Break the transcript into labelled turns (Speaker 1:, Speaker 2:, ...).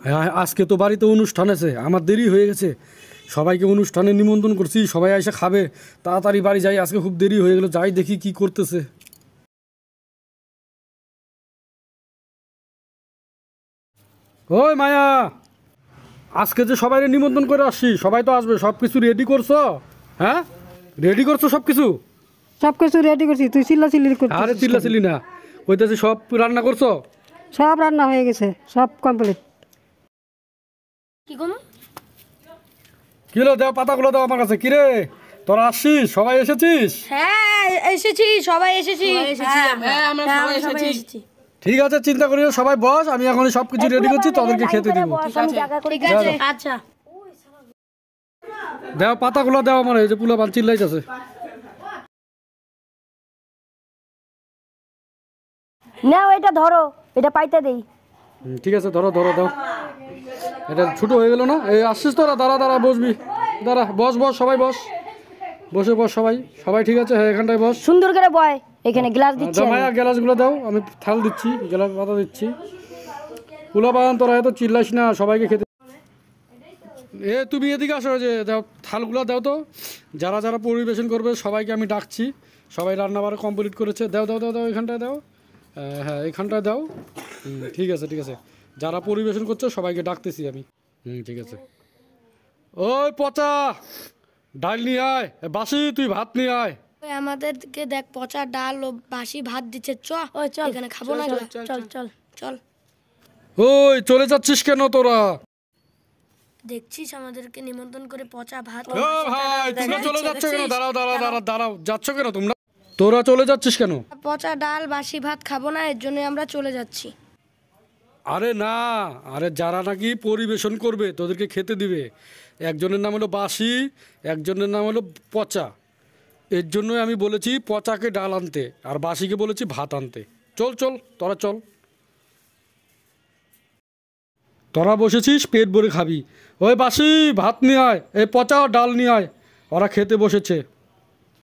Speaker 1: হ্যাঁ, আজকে তো বাড়িতে অনুষ্ঠান আছে, আমার দেরি হয়ে গেছে। সবাইকে অনুষ্ঠানে নিমন্ত্রণ করছি, সবাই এসে খাবে। তাড়াতাড়ি বাড়ি যাই, আজকে খুব দেরি হয়ে গেল। যাই দেখি কি করতেছে। ওই মায়া, আজকে যে সবাই নিমন্ত্রণ করে আসছি, সবাই তো আসবে, সব কিছু রেডি করছো? হ্যাঁ, রেডি করছো সব কিছু?
Speaker 2: সব কিছু রেডি করছি, তুই চিল্লাচিল্লি করছিস?
Speaker 1: আরে চিল্লাচিল্লি না, কইতেছি সব রান্না করছো?
Speaker 2: সব রান্না হয়ে গেছে, সব কমপ্লিট।
Speaker 3: কি গো?
Speaker 1: কিলো দাও, পাতাগুলো দাও আমার কাছে। কিরে, তোরা আসছিস? সবাই এসেছিস?
Speaker 3: হ্যাঁ এসেছি, সবাই এসেছি। হ্যাঁ আমরা সবাই এসেছি।
Speaker 1: ঠিক আছে, চিন্তা করি না, সবাই বস। আমি এখন সব কিছু রেডি করছি, তোদেরকে খেতে দিব।
Speaker 3: ঠিক আছে, আচ্ছা।
Speaker 1: দাও পাতাগুলো দাও আমার, এই যে পুলা বাল চিল্লাইতেছে।
Speaker 3: নাও এটা ধরো, এটা পাইতে দেই।
Speaker 1: ঠিক আছে, ধরো ধরো দাও। এটা ছোট হয়ে গেল না? এই আসছিস তোরা, দাঁড়া দাঁড়া, বসবি, দাঁড়া, বস বস, সবাই বস, বসে বস সবাই, সবাই ঠিক আছে? হ্যাঁ, এখানটায় বস।
Speaker 3: সুন্দর করে বয়, এখানে গ্লাস দিচ্ছি।
Speaker 1: মায়া গ্লাসগুলো দাও, আমি থাল দিচ্ছি, গ্লাস পাতা দিচ্ছি। পুলা বাগান, তোরা এত চিল্লাইস না, সবাইকে খেতে। এ তুমি এদিকে আসো, যে দাও থালগুলো দাও তো। যারা যারা পরিবেশন করবে সবাইকে আমি ডাকছি। সবাই রান্নাবাড়া কমপ্লিট করেছে। দাও দাও দাও দাও, এখানটায় দাও। হ্যাঁ, এখানটায় দাও। ঠিক আছে ঠিক আছে, যারা পরিবেশন করছে সবাইকে ডাকতেছি আমি। ঠিক আছে। ওই পচা, ডাল নিয়ে আয়। বাসি, তুই ভাত নিয়ে আয়।
Speaker 3: আমাদেরকে দেখ, পচা ডাল ও বাসি ভাত দিচ্ছে। চল এখানে খাবো না। চল চল চল।
Speaker 1: ওই চলে যাচ্ছিস কেন তোরা?
Speaker 3: দেখছিস আমাদেরকে নিমন্ত্রণ করে পচা ভাত।
Speaker 1: ও ভাই, তোমরা চলে যাচ্ছ কেন? দাঁড়াও দাঁড়াও দাঁড়াও দাঁড়াও, যাচ্ছ কেন তোমরা? তোরা চলে যাচ্ছিস কেন?
Speaker 3: পচা ডাল বাসি ভাত খাবো না, এর জন্য আমরা চলে যাচ্ছি।
Speaker 1: আরে না, আরে যারা নাকি পরিবেশন করবে তোদেরকে খেতে দিবে, একজনের নাম হলো বাসি, একজনের নাম হলো পচা। এর জন্যই আমি বলেছি পচাকে ডাল আনতে, আর বাসিকে বলেছি ভাত আনতে। চল চল, তোরা চল। তোরা বসেছিস পেট ভরে খাবি। ওই বাসি, ভাত নিয়ে আয়। এই পচা ডাল নিয়ে আয়, ওরা খেতে বসেছে।